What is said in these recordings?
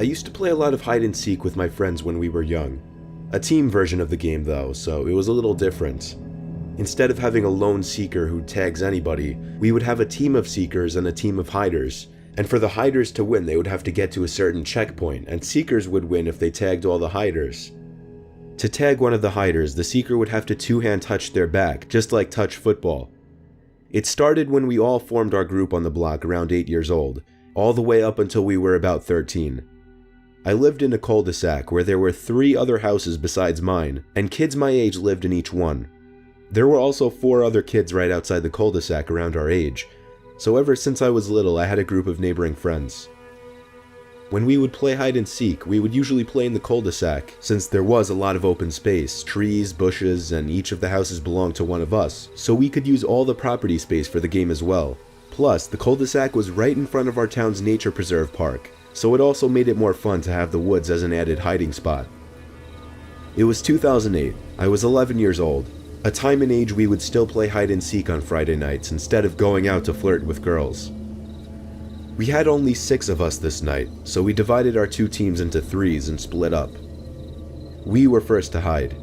I used to play a lot of hide and seek with my friends when we were young. A team version of the game though, so it was a little different. Instead of having a lone seeker who tags anybody, we would have a team of seekers and a team of hiders. And for the hiders to win, they would have to get to a certain checkpoint, and seekers would win if they tagged all the hiders. To tag one of the hiders, the seeker would have to two-hand touch their back, just like touch football. It started when we all formed our group on the block around 8 years old, all the way up until we were about 13. I lived in a cul-de-sac where there were 3 other houses besides mine, and kids my age lived in each one. There were also 4 other kids right outside the cul-de-sac around our age, so ever since I was little I had a group of neighboring friends. When we would play hide and seek, we would usually play in the cul-de-sac, since there was a lot of open space, trees, bushes, and each of the houses belonged to one of us, so we could use all the property space for the game as well. Plus, the cul-de-sac was right in front of our town's nature preserve park, so it also made it more fun to have the woods as an added hiding spot. It was 2008. I was 11 years old, a time and age we would still play hide and seek on Friday nights instead of going out to flirt with girls. We had only 6 of us this night, so we divided our 2 teams into 3s and split up. We were first to hide.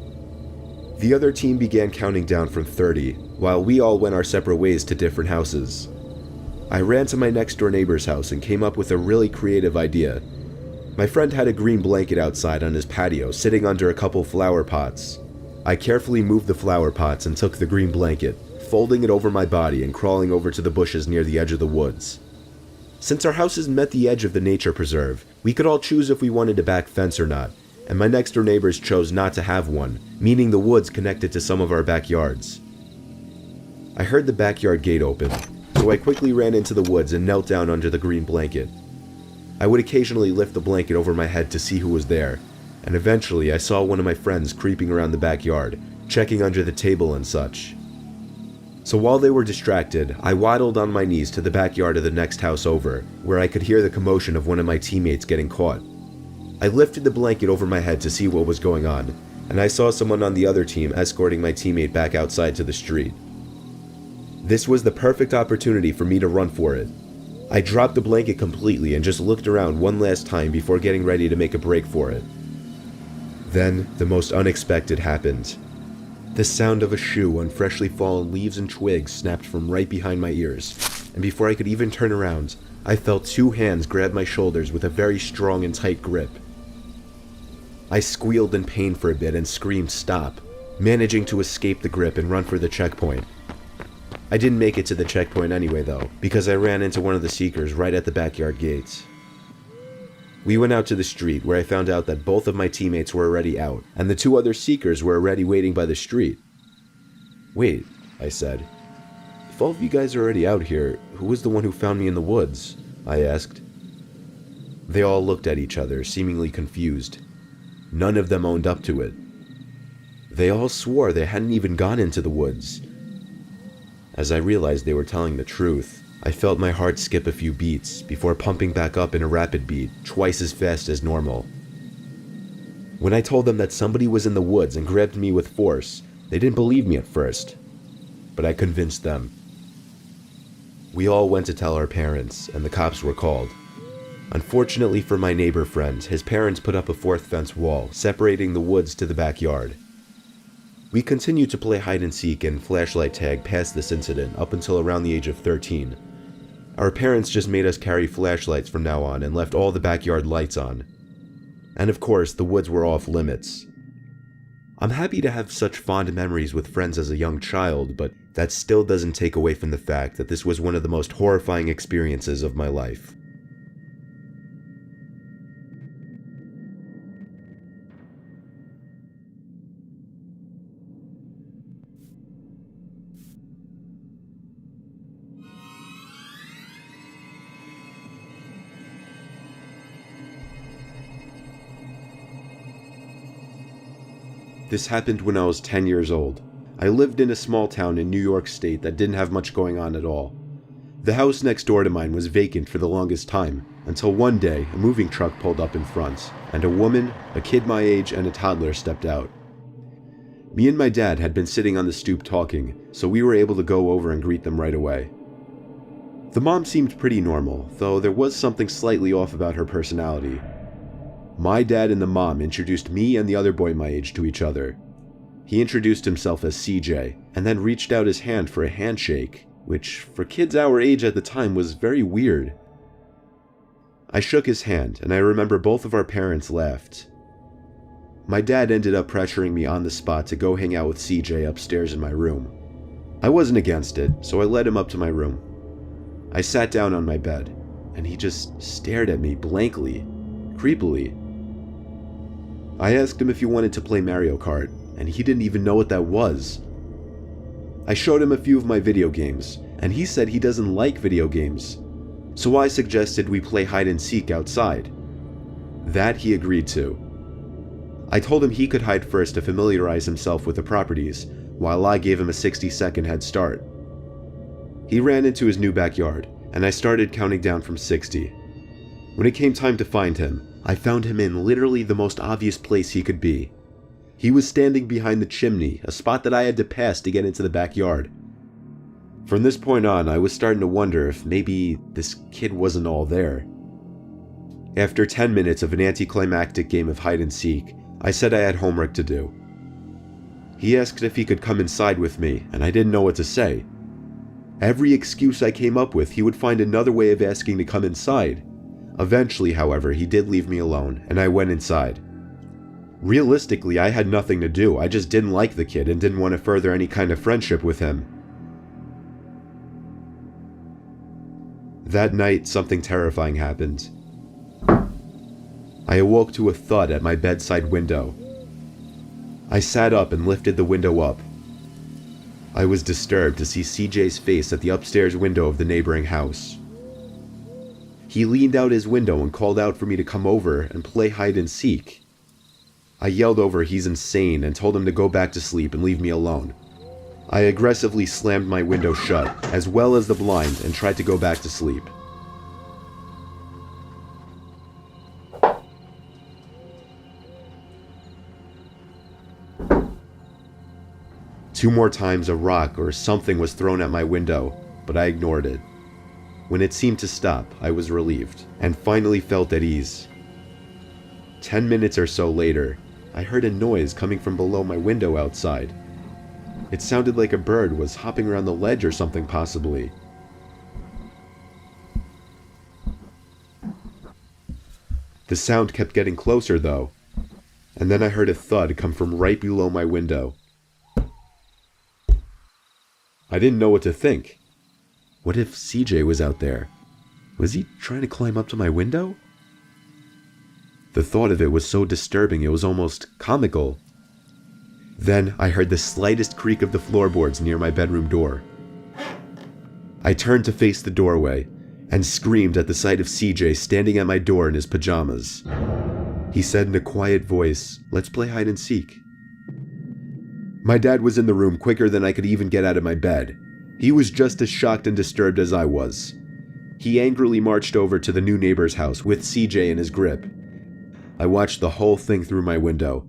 The other team began counting down from 30, while we all went our separate ways to different houses. I ran to my next door neighbor's house and came up with a really creative idea. My friend had a green blanket outside on his patio sitting under a couple flower pots. I carefully moved the flower pots and took the green blanket, folding it over my body and crawling over to the bushes near the edge of the woods. Since our houses met the edge of the nature preserve, we could all choose if we wanted a back fence or not, and my next door neighbors chose not to have one, meaning the woods connected to some of our backyards. I heard the backyard gate open, so I quickly ran into the woods and knelt down under the green blanket. I would occasionally lift the blanket over my head to see who was there, and eventually I saw one of my friends creeping around the backyard, checking under the table and such. So while they were distracted, I waddled on my knees to the backyard of the next house over, where I could hear the commotion of one of my teammates getting caught. I lifted the blanket over my head to see what was going on, and I saw someone on the other team escorting my teammate back outside to the street. This was the perfect opportunity for me to run for it. I dropped the blanket completely and just looked around one last time before getting ready to make a break for it. Then, the most unexpected happened. The sound of a shoe on freshly fallen leaves and twigs snapped from right behind my ears, and before I could even turn around, I felt 2 hands grab my shoulders with a very strong and tight grip. I squealed in pain for a bit and screamed stop, managing to escape the grip and run for the checkpoint. I didn't make it to the checkpoint anyway though, because I ran into one of the seekers right at the backyard gates. We went out to the street where I found out that both of my teammates were already out, and the 2 other seekers were already waiting by the street. "Wait," I said. "If all of you guys are already out here, who was the one who found me in the woods?" I asked. They all looked at each other, seemingly confused. None of them owned up to it. They all swore they hadn't even gone into the woods. As I realized they were telling the truth, I felt my heart skip a few beats before pumping back up in a rapid beat, twice as fast as normal. When I told them that somebody was in the woods and grabbed me with force, they didn't believe me at first, but I convinced them. We all went to tell our parents, and the cops were called. Unfortunately for my neighbor friend, his parents put up a 4th fence wall, separating the woods to the backyard. We continued to play hide and seek and flashlight tag past this incident up until around the age of 13. Our parents just made us carry flashlights from now on and left all the backyard lights on. And of course, the woods were off limits. I'm happy to have such fond memories with friends as a young child, but that still doesn't take away from the fact that this was one of the most horrifying experiences of my life. This happened when I was 10 years old. I lived in a small town in New York State that didn't have much going on at all. The house next door to mine was vacant for the longest time, until one day a moving truck pulled up in front, and a woman, a kid my age, and a toddler stepped out. Me and my dad had been sitting on the stoop talking, so we were able to go over and greet them right away. The mom seemed pretty normal, though there was something slightly off about her personality. my dad and the mom introduced me and the other boy my age to each other. He introduced himself as CJ, and then reached out his hand for a handshake, which for kids our age at the time was very weird. I shook his hand, and I remember both of our parents laughed. My dad ended up pressuring me on the spot to go hang out with CJ upstairs in my room. I wasn't against it, so I led him up to my room. I sat down on my bed, and he just stared at me blankly, creepily. I asked him if he wanted to play Mario Kart, and he didn't even know what that was. I showed him a few of my video games, and he said he doesn't like video games, so I suggested we play hide and seek outside. That he agreed to. I told him he could hide first to familiarize himself with the properties, while I gave him a 60-second head start. He ran into his new backyard, and I started counting down from 60. When it came time to find him, I found him in literally the most obvious place he could be. He was standing behind the chimney, a spot that I had to pass to get into the backyard. From this point on, I was starting to wonder if maybe this kid wasn't all there. After 10 minutes of an anticlimactic game of hide and seek, I said I had homework to do. He asked if he could come inside with me, and I didn't know what to say. Every excuse I came up with, he would find another way of asking to come inside. Eventually, however, he did leave me alone, and I went inside. Realistically, I had nothing to do. I just didn't like the kid and didn't want to further any kind of friendship with him. That night, something terrifying happened. I awoke to a thud at my bedside window. I sat up and lifted the window up. I was disturbed to see CJ's face at the upstairs window of the neighboring house. He leaned out his window and called out for me to come over and play hide and seek. I yelled over he's insane and told him to go back to sleep and leave me alone. I aggressively slammed my window shut, as well as the blind, and tried to go back to sleep. Two more times a rock or something was thrown at my window, but I ignored it. When it seemed to stop, I was relieved, and finally felt at ease. 10 minutes or so later, I heard a noise coming from below my window outside. It sounded like a bird was hopping around the ledge or something possibly. The sound kept getting closer though, and then I heard a thud come from right below my window. I didn't know what to think. What if CJ was out there? Was he trying to climb up to my window? The thought of it was so disturbing it was almost comical. Then I heard the slightest creak of the floorboards near my bedroom door. I turned to face the doorway and screamed at the sight of CJ standing at my door in his pajamas. He said in a quiet voice, "Let's play hide and seek." My dad was in the room quicker than I could even get out of my bed. He was just as shocked and disturbed as I was. He angrily marched over to the new neighbor's house with CJ in his grip. I watched the whole thing through my window.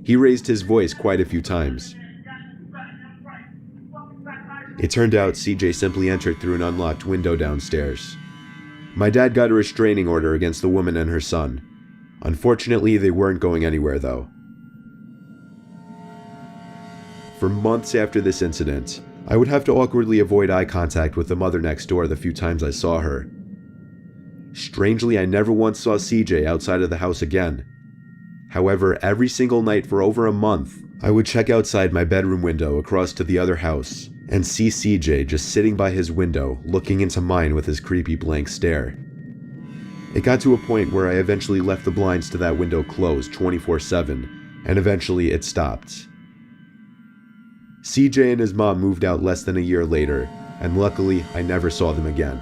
He raised his voice quite a few times. It turned out CJ simply entered through an unlocked window downstairs. My dad got a restraining order against the woman and her son. Unfortunately, they weren't going anywhere though. For months after this incident, I would have to awkwardly avoid eye contact with the mother next door the few times I saw her. Strangely, I never once saw CJ outside of the house again. However, every single night for over a month, I would check outside my bedroom window across to the other house and see CJ just sitting by his window looking into mine with his creepy blank stare. It got to a point where I eventually left the blinds to that window closed 24/7, and eventually it stopped. CJ and his mom moved out less than a year later, and luckily I never saw them again.